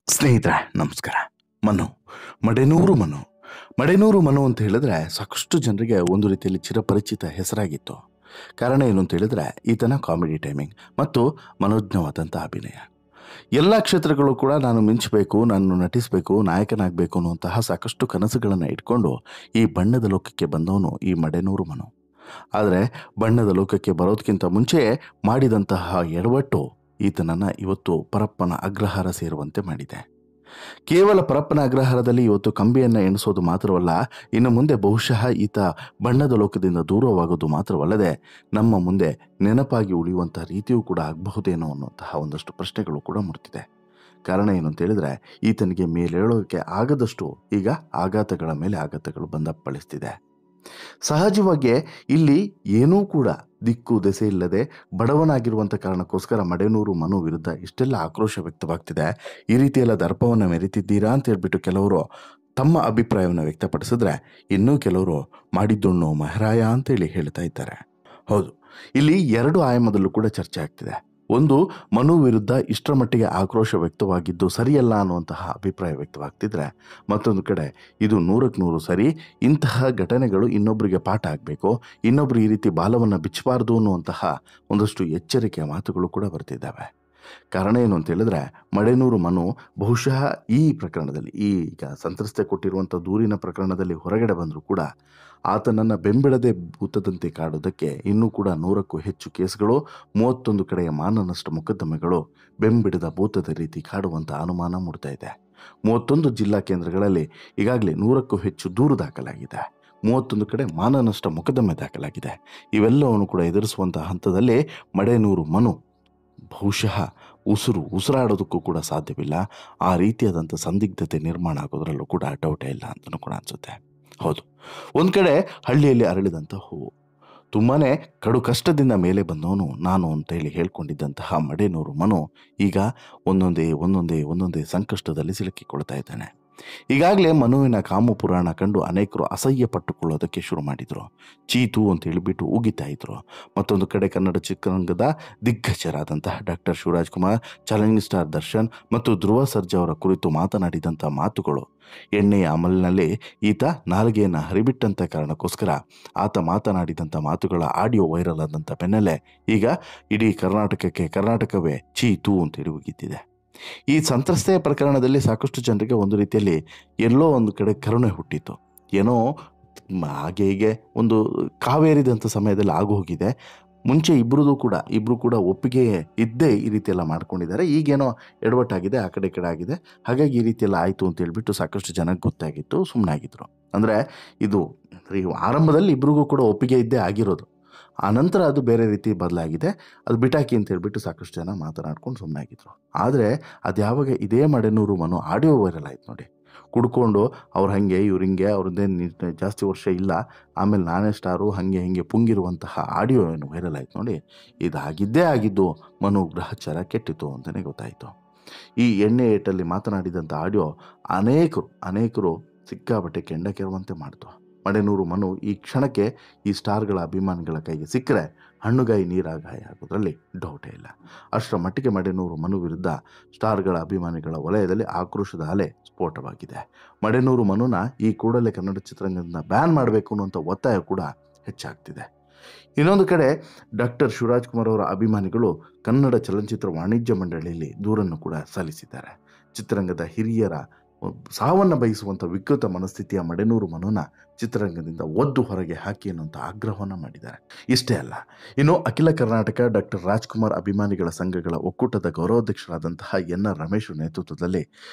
ಸ್ನೇಹಿತರೆ ನಮಸ್ಕಾರ. ಮನು, ಮಡೆನೂರು ಮನು. ಮಡೆನೂರು ಮನು ಅಂತ ಹೇಳಿದ್ರೆ ಸಾಕಷ್ಟು ಜನರಿಗೆ ಒಂದು ರೀತಿಯಲ್ಲಿ ಚಿರಪರಿಚಿತ ಹೆಸರಾಗಿತ್ತು. ಕಾರಣ ಏನು ಅಂತ ಹೇಳಿದ್ರೆ ಈತನ ಕಾಮಿಡಿ ಟೈಮಿಂಗ್ ಮತ್ತು ಮನೋಜ್ಞವಾದಂಥ ಅಭಿನಯ. ಎಲ್ಲ ಕ್ಷೇತ್ರಗಳು ಕೂಡ ನಾನು ಮಿಂಚಬೇಕು, ನಾನು ನಟಿಸಬೇಕು, ನಾಯಕನಾಗಬೇಕು ಅನ್ನುವಂತಹ ಸಾಕಷ್ಟು ಕನಸುಗಳನ್ನು ಇಟ್ಕೊಂಡು ಈ ಬಣ್ಣದ ಲೋಕಕ್ಕೆ ಬಂದವನು ಈ ಮಡೆನೂರು ಮನು. ಆದರೆ ಬಣ್ಣದ ಲೋಕಕ್ಕೆ ಬರೋದಕ್ಕಿಂತ ಮುಂಚೆ ಮಾಡಿದಂತಹ ಎಡವಟ್ಟು ಈತನನ್ನು ಇವತ್ತು ಪರಪ್ಪನ ಅಗ್ರಹಾರ ಸೇರುವಂತೆ ಮಾಡಿದೆ. ಕೇವಲ ಪರಪ್ಪನ ಅಗ್ರಹಾರದಲ್ಲಿ ಇವತ್ತು ಕಂಬಿಯನ್ನು ಎಣಿಸೋದು ಮಾತ್ರವಲ್ಲ, ಇನ್ನು ಮುಂದೆ ಬಹುಶಃ ಈತ ಬಣ್ಣದ ಲೋಕದಿಂದ ದೂರವಾಗೋದು ಮಾತ್ರವಲ್ಲದೆ ನಮ್ಮ ಮುಂದೆ ನೆನಪಾಗಿ ಉಳಿಯುವಂತಹ ರೀತಿಯೂ ಕೂಡ ಆಗಬಹುದೇನೋ ಅನ್ನುವಂತಹ ಒಂದಷ್ಟು ಪ್ರಶ್ನೆಗಳು ಕೂಡ ಮೂಡ್ತಿದೆ. ಕಾರಣ ಏನು ಅಂತ ಹೇಳಿದ್ರೆ ಈತನಿಗೆ ಮೇಲೇಳೋಕೆ ಆಗದಷ್ಟು ಈಗ ಆಘಾತಗಳ ಮೇಲೆ ಆಘಾತಗಳು ಬಂದಪ್ಪಳಿಸ್ತಿದೆ. ಸಹಜವಾಗಿ ಇಲ್ಲಿ ಏನೂ ಕೂಡ ದಿಕ್ಕು ದೆಸೆ ಇಲ್ಲದೆ ಬಡವನಾಗಿರುವಂಥ ಕಾರಣಕ್ಕೋಸ್ಕರ ಮಡೆನೂರು ಮನು ವಿರುದ್ಧ ಇಷ್ಟೆಲ್ಲ ಆಕ್ರೋಶ ವ್ಯಕ್ತವಾಗ್ತಿದೆ. ಈ ರೀತಿಯೆಲ್ಲ ದರ್ಪವನ್ನು ಮೆರೆತಿದ್ದೀರಾ ಅಂತ ಹೇಳ್ಬಿಟ್ಟು ಕೆಲವರು ತಮ್ಮ ಅಭಿಪ್ರಾಯವನ್ನು ವ್ಯಕ್ತಪಡಿಸಿದ್ರೆ, ಇನ್ನೂ ಕೆಲವರು ಮಾಡಿದ್ದುಣ್ಣು ಮಹಾರಾಯ ಅಂತೇಳಿ ಹೇಳ್ತಾ ಇದ್ದಾರೆ. ಹೌದು, ಇಲ್ಲಿ ಎರಡು ಆಯಾಮದಲ್ಲೂ ಕೂಡ ಚರ್ಚೆ ಆಗ್ತಿದೆ. ಒಂದು, ಮನು ವಿರುದ್ಧ ಇಷ್ಟರ ಮಟ್ಟಿಗೆ ಆಕ್ರೋಶ ವ್ಯಕ್ತವಾಗಿದ್ದು ಸರಿಯಲ್ಲ ಅನ್ನುವಂತಹ ಅಭಿಪ್ರಾಯ ವ್ಯಕ್ತವಾಗ್ತಿದ್ರೆ, ಮತ್ತೊಂದು ಕಡೆ ಇದು 100ಕ್ಕೆ 100 ಸರಿ, ಇಂತಹ ಘಟನೆಗಳು ಇನ್ನೊಬ್ಬರಿಗೆ ಪಾಠ ಆಗಬೇಕು, ಇನ್ನೊಬ್ರು ಈ ರೀತಿ ಬಾಲವನ್ನು ಬಿಚ್ಚಬಾರ್ದು ಅನ್ನುವಂತಹ ಒಂದಷ್ಟು ಎಚ್ಚರಿಕೆಯ ಮಾತುಗಳು ಕೂಡ ಬರ್ತಿದ್ದಾವೆ. ಕಾರಣ ಏನು ಅಂತ ಹೇಳಿದ್ರೆ ಮಡೆನೂರು ಮನು ಬಹುಶಃ ಈ ಪ್ರಕರಣದಲ್ಲಿ, ಈಗ ಸಂತ್ರಸ್ತೆ ಕೊಟ್ಟಿರುವಂಥ ದೂರಿನ ಪ್ರಕರಣದಲ್ಲಿ ಹೊರಗಡೆ ಬಂದರೂ ಕೂಡ ಆತನನ್ನು ಬೆಂಬಿಡದೆ ಭೂತದಂತೆ ಕಾಡೋದಕ್ಕೆ ಇನ್ನೂ ಕೂಡ 100ಕ್ಕೂ ಹೆಚ್ಚು ಕೇಸ್ಗಳು, 31 ಕಡೆಯ ಮಾನನಷ್ಟ ಮೊಕದ್ದಮೆಗಳು ಬೆಂಬಿಡದ ಭೂತದ ರೀತಿ ಕಾಡುವಂಥ ಅನುಮಾನ ಮೂಡ್ತಾ ಇದೆ. 31 ಜಿಲ್ಲಾ ಕೇಂದ್ರಗಳಲ್ಲಿ ಈಗಾಗಲೇ 100ಕ್ಕೂ ಹೆಚ್ಚು ದೂರು ದಾಖಲಾಗಿದೆ. 31 ಕಡೆ ಮಾನನಷ್ಟ ಮೊಕದ್ದಮೆ ದಾಖಲಾಗಿದೆ. ಇವೆಲ್ಲವನ್ನು ಕೂಡ ಎದುರಿಸುವಂಥ ಹಂತದಲ್ಲಿ ಮಡೆನೂರು ಮನು ಬಹುಶಃ ಉಸಿರಾಡೋದಕ್ಕೂ ಕೂಡ ಸಾಧ್ಯವಿಲ್ಲ. ಆ ರೀತಿಯಾದಂಥ ಸಂದಿಗ್ಧತೆ ನಿರ್ಮಾಣ ಆಗೋದ್ರಲ್ಲೂ ಕೂಡ ಡೌಟೇ ಇಲ್ಲ ಅಂತಲೂ ಕೂಡ ಅನಿಸುತ್ತೆ. ಹೌದು, ಒಂದು ಕಡೆ ಹಳ್ಳಿಯಲ್ಲಿ ಅರಳಿದಂಥ ಹೂವು, ತುಂಬಾ ಕಡು ಕಷ್ಟದಿಂದ ಮೇಲೆ ಬಂದವನು ನಾನು ಅಂತೇಳಿ ಹೇಳ್ಕೊಂಡಿದ್ದಂತಹ ಮಡೆನೂರು ಮನು ಈಗ ಒಂದೊಂದೇ ಸಂಕಷ್ಟದಲ್ಲಿ ಸಿಲುಕಿಕೊಳ್ತಾ ಇದ್ದಾನೆ. ಈಗಾಗಲೇ ಮನುವಿನ ಕಾಮು ಪುರಾಣ ಕಂಡು ಅನೇಕರು ಅಸಹ್ಯ ಪಟ್ಟುಕೊಳ್ಳೋದಕ್ಕೆ ಶುರು ಮಾಡಿದರು. ಚೀತು ಅಂತ ಹೇಳಿಬಿಟ್ಟು ಉಗಿತಾ ಇದ್ರು. ಮತ್ತೊಂದು ಕಡೆ ಕನ್ನಡ ಚಿತ್ರರಂಗದ ದಿಗ್ಗಜರಾದಂತಹ doctor Shivaraj Kumar, challenging star Darshan ಮತ್ತು ಧ್ರುವ ಸರ್ಜಾ ಅವರ ಕುರಿತು ಮಾತನಾಡಿದಂಥ ಮಾತುಗಳು, ಎಣ್ಣೆಯ ಅಮಲಿನಲ್ಲಿ ಈತ ನಾಲಿಗೆಯನ್ನು ಹರಿಬಿಟ್ಟಂಥ ಕಾರಣಕ್ಕೋಸ್ಕರ ಆತ ಮಾತನಾಡಿದಂಥ ಮಾತುಗಳ ಆಡಿಯೋ ವೈರಲ್ ಆದಂಥ ಬೆನ್ನಲ್ಲೇ ಈಗ ಇಡೀ ಕರ್ನಾಟಕವೇ ಚೀತು ಅಂತ ಹೇಳಿ ಉಗಿತಿದೆ. ಈ ಸಂತ್ರಸ್ತೆಯ ಪ್ರಕರಣದಲ್ಲಿ ಸಾಕಷ್ಟು ಜನರಿಗೆ ಒಂದು ರೀತಿಯಲ್ಲಿ ಎಲ್ಲೋ ಒಂದು ಕಡೆ ಕರುಣೆ ಹುಟ್ಟಿತ್ತು. ಏನೋ ಹಾಗೆ ಹೀಗೆ ಒಂದು ಕಾವೇರಿದಂಥ ಸಮಯದಲ್ಲಿ ಆಗೋಗಿದೆ. ಮುಂಚೆ ಇಬ್ಬರು ಕೂಡ ಒಪ್ಪಿಗೆ ಇದ್ದೇ ಈ ರೀತಿಯೆಲ್ಲ ಮಾಡ್ಕೊಂಡಿದ್ದಾರೆ. ಈಗೇನೋ ಎಡವಟ್ಟಾಗಿದೆ, ಆ ಕಡೆ ಆಗಿದೆ, ಹಾಗಾಗಿ ಈ ರೀತಿಯೆಲ್ಲ ಆಯಿತು ಅಂತ ಹೇಳ್ಬಿಟ್ಟು ಸಾಕಷ್ಟು ಜನಕ್ಕೆ ಗೊತ್ತಾಗಿತ್ತು, ಸುಮ್ಮನಾಗಿದ್ರು. ಅಂದರೆ ಇದು ಆರಂಭದಲ್ಲಿ ಇಬ್ರಿಗೂ ಕೂಡ ಒಪ್ಪಿಗೆ ಇದ್ದೇ ಆಗಿರೋದು. ಆ ನಂತರ ಅದು ಬೇರೆ ರೀತಿ ಬದಲಾಗಿದೆ, ಅದು ಬಿಟಾಕಿ ಅಂತ ಹೇಳ್ಬಿಟ್ಟು ಸಾಕಷ್ಟು ಜನ ಮಾತನಾಡ್ಕೊಂಡು ಸುಮ್ಮನಾಗಿದ್ರು. ಆದರೆ ಅದು ಯಾವಾಗ ಇದೇ ಮಡೆನೂರು ಮನು ಆಡಿಯೋ ವೈರಲ್ ಆಯ್ತು ನೋಡಿ, ಕುಡ್ಕೊಂಡು ಅವ್ರು ಹಾಗೆ ಇವ್ರು ಹಿಂಗೆ, ಅವ್ರದ್ದೇನು ಜಾಸ್ತಿ ವರ್ಷ ಇಲ್ಲ, ಆಮೇಲೆ ನಾನೇ ಸ್ಟಾರು, ಹಾಗೆ ಪುಂಗಿರುವಂತಹ ಆಡಿಯೋ ಏನು ವೈರಲ್ ಆಯ್ತು ನೋಡಿ, ಆಗಿದ್ದು ಮನು ಗ್ರಹಚಾರ ಕೆಟ್ಟಿತು ಅಂತಲೇ ಗೊತ್ತಾಯಿತು. ಈ ಎಣ್ಣೆ ಏಟಲ್ಲಿ ಮಾತನಾಡಿದಂಥ ಆಡಿಯೋ ಅನೇಕರು ಸಿಕ್ಕಾಬಟ್ಟೆ ಕೆಂಡ ಕೆರುವಂತೆ ಮಾಡ್ತು. ಮಡೆನೂರು ಮನು ಈ ಕ್ಷಣಕ್ಕೆ ಈ ಸ್ಟಾರ್ಗಳ ಅಭಿಮಾನಿಗಳ ಕೈಗೆ ಸಿಕ್ಕರೆ ಹಣ್ಣುಗಾಯಿ ನೀರಾಗಾಯಿ ಆಗೋದ್ರಲ್ಲಿ ಡೌಟೇ ಇಲ್ಲ. ಅಷ್ಟರ ಮಟ್ಟಿಗೆ ಮಡೆನೂರು ಮನು ವಿರುದ್ಧ ಸ್ಟಾರ್ಗಳ ಅಭಿಮಾನಿಗಳ ವಲಯದಲ್ಲಿ ಆಕ್ರೋಶದ ಅಲೆ ಸ್ಫೋಟವಾಗಿದೆ. ಮಡೆನೂರು ಮನುನ ಈ ಕೂಡಲೇ ಕನ್ನಡ ಚಿತ್ರರಂಗದಿಂದ ಬ್ಯಾನ್ ಮಾಡಬೇಕು ಅನ್ನುವಂಥ ಒತ್ತಾಯ ಕೂಡ ಹೆಚ್ಚಾಗ್ತಿದೆ. ಇನ್ನೊಂದು ಕಡೆ ಡಾಕ್ಟರ್ ಶಿವರಾಜ್ ಕುಮಾರ್ ಅವರ ಅಭಿಮಾನಿಗಳು ಕನ್ನಡ ಚಲನಚಿತ್ರ ವಾಣಿಜ್ಯ ಮಂಡಳಿಯಲ್ಲಿ ದೂರನ್ನು ಕೂಡ ಸಲ್ಲಿಸಿದ್ದಾರೆ. ಚಿತ್ರರಂಗದ ಹಿರಿಯರ ಸಾವನ್ನು ಬಯಸುವಂಥ ವಿಕೃತ ಮನಸ್ಥಿತಿಯ ಮಡೆನೂರು ಮನುನ ಚಿತ್ರರಂಗದಿಂದ ಒದ್ದು ಹೊರಗೆ ಹಾಕಿ ಅನ್ನುವಂಥ ಆಗ್ರಹವನ್ನು ಮಾಡಿದ್ದಾರೆ. ಇಷ್ಟೇ ಅಲ್ಲ, ಇನ್ನು ಅಖಿಲ ಕರ್ನಾಟಕ ಡಾಕ್ಟರ್ ರಾಜ್ಕುಮಾರ್ ಅಭಿಮಾನಿಗಳ ಸಂಘಗಳ ಒಕ್ಕೂಟದ ಗೌರವಾಧ್ಯಕ್ಷರಾದಂತಹ NR ರಮೇಶ್ ನೇತೃತ್ವದಲ್ಲಿ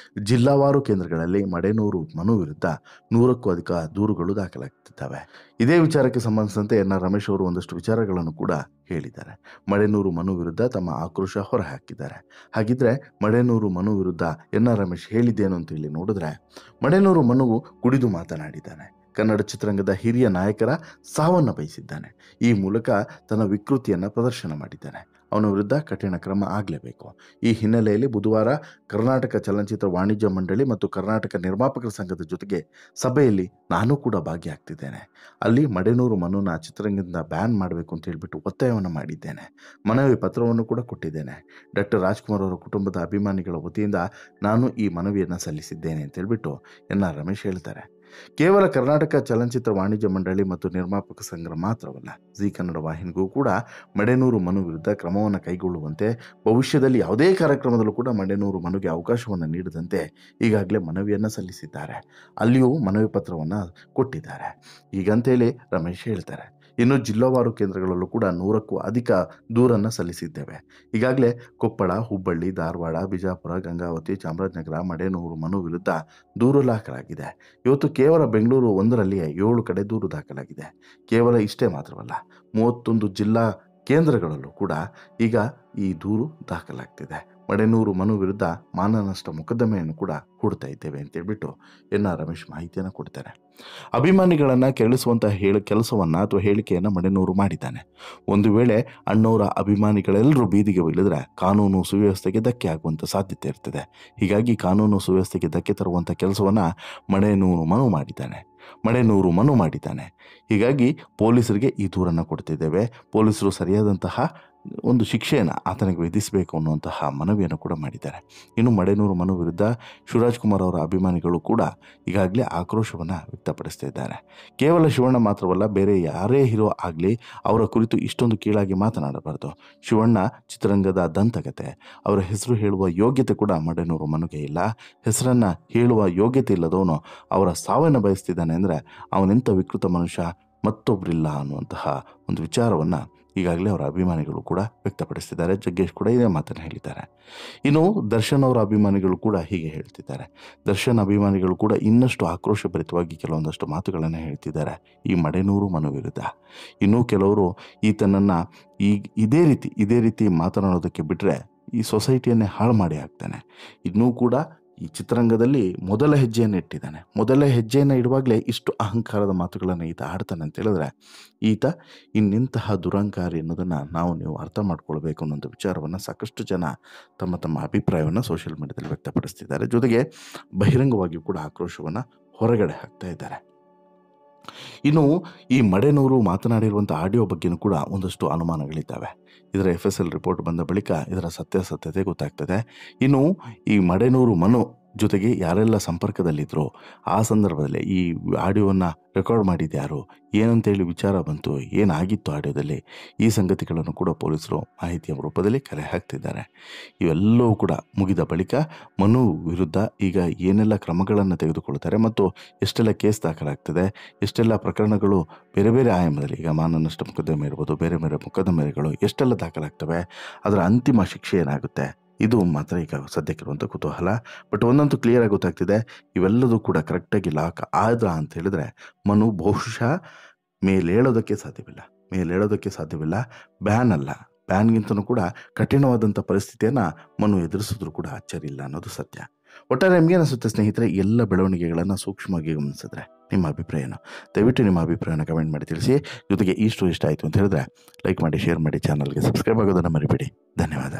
ಜಿಲ್ಲಾವಾರು ಕೇಂದ್ರಗಳಲ್ಲಿ ಮಡೆನೂರು ಮನು ವಿರುದ್ಧ 100ಕ್ಕೂ ಅಧಿಕ ದೂರುಗಳು ದಾಖಲಾಗ್ತಿದ್ದಾವೆ. ಇದೇ ವಿಚಾರಕ್ಕೆ ಸಂಬಂಧಿಸಿದಂತೆ NR ರಮೇಶ್ ಅವರು ಒಂದಷ್ಟು ವಿಚಾರಗಳನ್ನು ಕೂಡ ಹೇಳಿದ್ದಾರೆ. ಮಡೆನೂರು ಮನು ವಿರುದ್ಧ ತಮ್ಮ ಆಕ್ರೋಶ ಹೊರಹಾಕಿದ್ದಾರೆ. ಹಾಗಿದ್ರೆ ಮಡೆನೂರು ಮನು ವಿರುದ್ಧ NR ರಮೇಶ್ ಹೇಳಿದ್ದೇನು ಅಂತ ಹೇಳಿ ನೋಡಿದ್ರೆ, ಮಡೆನೂರು ಮನು ಕುಡಿದು ಮಾತನಾಡಿದ್ದಾನೆ, ಕನ್ನಡ ಚಿತ್ರರಂಗದ ಹಿರಿಯ ನಾಯಕರ ಸಾವನ್ನು ಬಯಸಿದ್ದಾನೆ, ಈ ಮೂಲಕ ತನ್ನ ವಿಕೃತಿಯನ್ನು ಪ್ರದರ್ಶನ ಮಾಡಿದ್ದಾನೆ, ಅವನ ವಿರುದ್ಧ ಕಠಿಣ ಕ್ರಮ ಆಗಲೇಬೇಕು. ಈ ಹಿನ್ನೆಲೆಯಲ್ಲಿ ಬುಧವಾರ ಕರ್ನಾಟಕ ಚಲನಚಿತ್ರ ವಾಣಿಜ್ಯ ಮಂಡಳಿ ಮತ್ತು ಕರ್ನಾಟಕ ನಿರ್ಮಾಪಕರ ಸಂಘದ ಜೊತೆಗೆ ಸಭೆಯಲ್ಲಿ ನಾನು ಕೂಡ ಭಾಗಿಯಾಗ್ತಿದ್ದೇನೆ. ಅಲ್ಲಿ ಮಡೆನೂರು ಮನುನ ಚಿತ್ರರಂಗದಿಂದ ಬ್ಯಾನ್ ಮಾಡಬೇಕು ಅಂತ ಹೇಳ್ಬಿಟ್ಟು ಒತ್ತಾಯವನ್ನು ಮಾಡಿದ್ದೇನೆ. ಮನವಿ ಪತ್ರವನ್ನು ಕೂಡ ಕೊಟ್ಟಿದ್ದೇನೆ. ಡಾಕ್ಟರ್ ರಾಜ್ಕುಮಾರ್ ಅವರ ಕುಟುಂಬದ ಅಭಿಮಾನಿಗಳ ವತಿಯಿಂದ ನಾನು ಈ ಮನವಿಯನ್ನು ಸಲ್ಲಿಸಿದ್ದೇನೆ ಅಂತ ಹೇಳ್ಬಿಟ್ಟು NR ರಮೇಶ್ ಹೇಳ್ತಾರೆ. ಕೇವಲ ಕರ್ನಾಟಕ ಚಲನಚಿತ್ರ ವಾಣಿಜ್ಯ ಮಂಡಳಿ ಮತ್ತು ನಿರ್ಮಾಪಕ ಸಂಘ ಮಾತ್ರವಲ್ಲ, ಜೀ ಕನ್ನಡ ವಾಹಿನಿಗೂ ಕೂಡ ಮಡೆನೂರು ಮನು ವಿರುದ್ಧ ಕ್ರಮವನ್ನು ಕೈಗೊಳ್ಳುವಂತೆ, ಭವಿಷ್ಯದಲ್ಲಿ ಯಾವುದೇ ಕಾರ್ಯಕ್ರಮದಲ್ಲೂ ಕೂಡ ಮಡೆನೂರು ಮನುಗೆ ಅವಕಾಶವನ್ನು ನೀಡದಂತೆ ಈಗಾಗಲೇ ಮನವಿಯನ್ನು ಸಲ್ಲಿಸಿದ್ದಾರೆ. ಅಲ್ಲಿಯೂ ಮನವಿ ಪತ್ರವನ್ನು ಕೊಟ್ಟಿದ್ದಾರೆ. ಹೀಗಂತೇಳಿ ರಮೇಶ್ ಹೇಳ್ತಾರೆ. ಇನ್ನು ಜಿಲ್ಲಾವಾರು ಕೇಂದ್ರಗಳಲ್ಲೂ ಕೂಡ 100ಕ್ಕೂ ಅಧಿಕ ದೂರನ್ನು ಸಲ್ಲಿಸಿದ್ದೇವೆ. ಈಗಾಗಲೇ ಕೊಪ್ಪಳ, ಹುಬ್ಬಳ್ಳಿ, ಧಾರವಾಡ, ಬಿಜಾಪುರ, ಗಂಗಾವತಿ, ಚಾಮರಾಜನಗರ, ಮಡೆನೂರು ಮನು ವಿರುದ್ಧ ದೂರು ದಾಖಲಾಗಿದೆ. ಇವತ್ತು ಕೇವಲ ಬೆಂಗಳೂರು ಒಂದರಲ್ಲಿಯೇ 7 ಕಡೆ ದೂರು ದಾಖಲಾಗಿದೆ. ಕೇವಲ ಇಷ್ಟೇ ಮಾತ್ರವಲ್ಲ, 31 ಜಿಲ್ಲಾ ಕೇಂದ್ರಗಳಲ್ಲೂ ಕೂಡ ಈಗ ಈ ದೂರು ದಾಖಲಾಗ್ತಿದೆ. ಮಡೆನೂರು ಮನು ವಿರುದ್ಧ ಮಾನನಷ್ಟ ಮೊಕದ್ದಮೆಯನ್ನು ಕೂಡ ಹೂಡ್ತಾ ಇದ್ದೇವೆ ಅಂತೇಳ್ಬಿಟ್ಟು NR ರಮೇಶ್ ಮಾಹಿತಿಯನ್ನು ಕೊಡ್ತಾರೆ. ಅಭಿಮಾನಿಗಳನ್ನು ಕೆರಳಿಸುವಂತಹ ಕೆಲಸವನ್ನು ಅಥವಾ ಹೇಳಿಕೆಯನ್ನು ಮಡೆನೂರು ಮಾಡಿದ್ದಾನೆ. ಒಂದು ವೇಳೆ ಅಣ್ಣವರ ಅಭಿಮಾನಿಗಳೆಲ್ಲರೂ ಬೀದಿಗೆ ಇಳಿದ್ರೆ ಕಾನೂನು ಸುವ್ಯವಸ್ಥೆಗೆ ಧಕ್ಕೆ ಆಗುವಂಥ ಸಾಧ್ಯತೆ ಇರ್ತದೆ. ಹೀಗಾಗಿ ಕಾನೂನು ಸುವ್ಯವಸ್ಥೆಗೆ ಧಕ್ಕೆ ತರುವಂಥ ಕೆಲಸವನ್ನು ಮಡೆನೂರು ಮನು ಮಾಡಿದ್ದಾನೆ. ಹೀಗಾಗಿ ಪೊಲೀಸರಿಗೆ ಈ ದೂರನ್ನು ಕೊಡ್ತಿದ್ದೇವೆ. ಪೊಲೀಸರು ಸರಿಯಾದಂತಹ ಒಂದು ಶಿಕ್ಷೆಯನ್ನು ಆತನಿಗೆ ವಿಧಿಸಬೇಕು ಅನ್ನುವಂತಹ ಮನವಿಯನ್ನು ಕೂಡ ಮಾಡಿದ್ದಾರೆ. ಇನ್ನು ಮಡೆನೂರು ಮನು ವಿರುದ್ಧ ಶಿವರಾಜ್ ಕುಮಾರ್ ಅವರ ಅಭಿಮಾನಿಗಳು ಕೂಡ ಈಗಾಗಲೇ ಆಕ್ರೋಶವನ್ನು ವ್ಯಕ್ತಪಡಿಸ್ತಾ ಇದ್ದಾರೆ. ಕೇವಲ ಶಿವಣ್ಣ ಮಾತ್ರವಲ್ಲ, ಬೇರೆ ಯಾರೇ ಹೀರೋ ಆಗಲಿ ಅವರ ಕುರಿತು ಇಷ್ಟೊಂದು ಕೀಳಾಗಿ ಮಾತನಾಡಬಾರ್ದು. ಶಿವಣ್ಣ ಚಿತ್ರರಂಗದ ದಂತಕತೆ. ಅವರ ಹೆಸರು ಹೇಳುವ ಯೋಗ್ಯತೆ ಕೂಡ ಮಡೆನೂರು ಮನುಗೆ ಇಲ್ಲ. ಹೆಸರನ್ನು ಹೇಳುವ ಯೋಗ್ಯತೆ ಇಲ್ಲದವನು ಅವರ ಸಾವನ್ನು ಬಯಸ್ತಿದ್ದಾನೆ ಅಂದರೆ ಅವನೆಂಥ ವಿಕೃತ ಮನುಷ್ಯ ಮತ್ತೊಬ್ಬರಿಲ್ಲ ಅನ್ನುವಂತಹ ಒಂದು ವಿಚಾರವನ್ನು ಈಗಾಗಲೇ ಅವರ ಅಭಿಮಾನಿಗಳು ಕೂಡ ವ್ಯಕ್ತಪಡಿಸ್ತಿದ್ದಾರೆ. ಜಗ್ಗೇಶ್ ಕೂಡ ಇದೇ ಮಾತನ್ನು ಹೇಳಿದ್ದಾರೆ. ಇನ್ನು ದರ್ಶನ್ ಅವರ ಅಭಿಮಾನಿಗಳು ಕೂಡ ಹೀಗೆ ಹೇಳ್ತಿದ್ದಾರೆ. ದರ್ಶನ್ ಅಭಿಮಾನಿಗಳು ಕೂಡ ಇನ್ನಷ್ಟು ಆಕ್ರೋಶಭರಿತವಾಗಿ ಕೆಲವೊಂದಷ್ಟು ಮಾತುಗಳನ್ನು ಹೇಳ್ತಿದ್ದಾರೆ ಈ ಮಡೆನೂರು ಮನು ವಿರುದ್ಧ. ಇನ್ನೂ ಕೆಲವರು ಈತನನ್ನು ಇದೇ ರೀತಿ ಮಾತನಾಡೋದಕ್ಕೆ ಬಿಟ್ಟರೆ ಈ ಸೊಸೈಟಿಯನ್ನೇ ಹಾಳು ಮಾಡಿ ಹಾಕ್ತಾನೆ. ಇನ್ನೂ ಕೂಡ ಈ ಚಿತ್ರರಂಗದಲ್ಲಿ ಮೊದಲ ಹೆಜ್ಜೆಯನ್ನು ಇಟ್ಟಿದ್ದಾನೆ. ಮೊದಲ ಹೆಜ್ಜೆಯನ್ನು ಇಡುವಾಗಲೇ ಇಷ್ಟು ಅಹಂಕಾರದ ಮಾತುಗಳನ್ನು ಈತ ಆಡ್ತಾನೆ ಅಂತ ಹೇಳಿದ್ರೆ ಈತ ಇನ್ನೆಂತಹ ದುರಂಕಾರಿ ಅನ್ನೋದನ್ನು ನೀವು ಅರ್ಥ ಮಾಡ್ಕೊಳ್ಬೇಕು ಅನ್ನೋಂಥ ವಿಚಾರವನ್ನು ಸಾಕಷ್ಟು ಜನ ತಮ್ಮ ಅಭಿಪ್ರಾಯವನ್ನು ಸೋಷಿಯಲ್ ಮೀಡಿಯಾದಲ್ಲಿ ವ್ಯಕ್ತಪಡಿಸ್ತಿದ್ದಾರೆ. ಜೊತೆಗೆ ಬಹಿರಂಗವಾಗಿಯೂ ಕೂಡ ಆಕ್ರೋಶವನ್ನು ಹೊರಗಡೆ ಹಾಕ್ತಾ ಇದ್ದಾರೆ. ಇನ್ನು ಈ ಮಡೆನೂರು ಮಾತನಾಡಿರುವಂಥ ಆಡಿಯೋ ಬಗ್ಗೆಯೂ ಕೂಡ ಒಂದಷ್ಟು ಅನುಮಾನಗಳಿದ್ದಾವೆ. ಇದರ FSL ರಿಪೋರ್ಟ್ ಬಂದ ಬಳಿಕ ಇದರ ಸತ್ಯಾಸತ್ಯತೆ ಗೊತ್ತಾಗ್ತದೆ. ಇನ್ನು ಈ ಮಡೆನೂರು ಮನು ಜೊತೆಗೆ ಯಾರೆಲ್ಲ ಸಂಪರ್ಕದಲ್ಲಿದ್ದರೋ ಆ ಸಂದರ್ಭದಲ್ಲಿ ಈ ಆಡಿಯೋವನ್ನು ರೆಕಾರ್ಡ್ ಮಾಡಿದ್ದು ಯಾರು, ಏನಂತೇಳಿ ವಿಚಾರ ಬಂತು, ಏನಾಗಿತ್ತು ಆಡಿಯೋದಲ್ಲಿ, ಈ ಸಂಗತಿಗಳನ್ನು ಕೂಡ ಪೊಲೀಸರು ಮಾಹಿತಿಯ ರೂಪದಲ್ಲಿ ಕಲೆ ಹಾಕ್ತಿದ್ದಾರೆ. ಇವೆಲ್ಲವೂ ಕೂಡ ಮುಗಿದ ಬಳಿಕ ಮನು ವಿರುದ್ಧ ಈಗ ಏನೆಲ್ಲ ಕ್ರಮಗಳನ್ನು ತೆಗೆದುಕೊಳ್ತಾರೆ ಮತ್ತು ಎಷ್ಟೆಲ್ಲ ಕೇಸ್ ದಾಖಲಾಗ್ತದೆ, ಎಷ್ಟೆಲ್ಲ ಪ್ರಕರಣಗಳು ಬೇರೆ ಬೇರೆ ಆಯಾಮದಲ್ಲಿ, ಈಗ ಮಾನನಷ್ಟ ಮೊಕದ್ದಮೆ ಇರ್ಬೋದು, ಬೇರೆ ಬೇರೆ ಮೊಕದ್ದಮೆಗಳು ಎಷ್ಟೆಲ್ಲ ದಾಖಲಾಗ್ತವೆ, ಅದರ ಅಂತಿಮ ಶಿಕ್ಷೆ ಏನಾಗುತ್ತೆ, ಇದು ಮಾತ್ರ ಈಗ ಸದ್ಯಕ್ಕಿರುವಂಥ ಕುತೂಹಲ. ಬಟ್ ಒಂದಂತೂ ಕ್ಲಿಯರ್ ಆಗಿ ಗೊತ್ತಾಗ್ತಿದೆ, ಇವೆಲ್ಲದೂ ಕೂಡ ಕರೆಕ್ಟಾಗಿ ಲಾಕ್ ಆದ ಅಂತ ಹೇಳಿದ್ರೆ ಮನು ಬಹುಶಃ ಮೇಲೇಳೋದಕ್ಕೆ ಸಾಧ್ಯವಿಲ್ಲ. ಬ್ಯಾನ್ಗಿಂತನೂ ಕೂಡ ಕಠಿಣವಾದಂಥ ಪರಿಸ್ಥಿತಿಯನ್ನು ಮನು ಎದುರಿಸಿದ್ರು ಕೂಡ ಅಚ್ಚರಿ ಇಲ್ಲ ಅನ್ನೋದು ಸತ್ಯ. ಒಟ್ಟಾರೆ ನಿಮಗೆ ಅನಿಸುತ್ತೆ ಸ್ನೇಹಿತರೆ, ಎಲ್ಲ ಬೆಳವಣಿಗೆಗಳನ್ನು ಸೂಕ್ಷ್ಮವಾಗಿ ಗಮನಿಸಿದ್ರೆ ನಿಮ್ಮ ಅಭಿಪ್ರಾಯನ ದಯವಿಟ್ಟು ನಿಮ್ಮ ಅಭಿಪ್ರಾಯನ ಕಮೆಂಟ್ ಮಾಡಿ ತಿಳಿಸಿ. ಜೊತೆಗೆ ಈ ಸ್ಟೋರಿ ಇಷ್ಟ ಆಯಿತು ಅಂತ ಹೇಳಿದ್ರೆ ಲೈಕ್ ಮಾಡಿ, ಶೇರ್ ಮಾಡಿ, ಚಾನಲ್ಗೆ ಸಬ್ಸ್ಕ್ರೈಬ್ ಆಗೋದನ್ನು ಮರಿಬೇಡಿ. ಧನ್ಯವಾದ.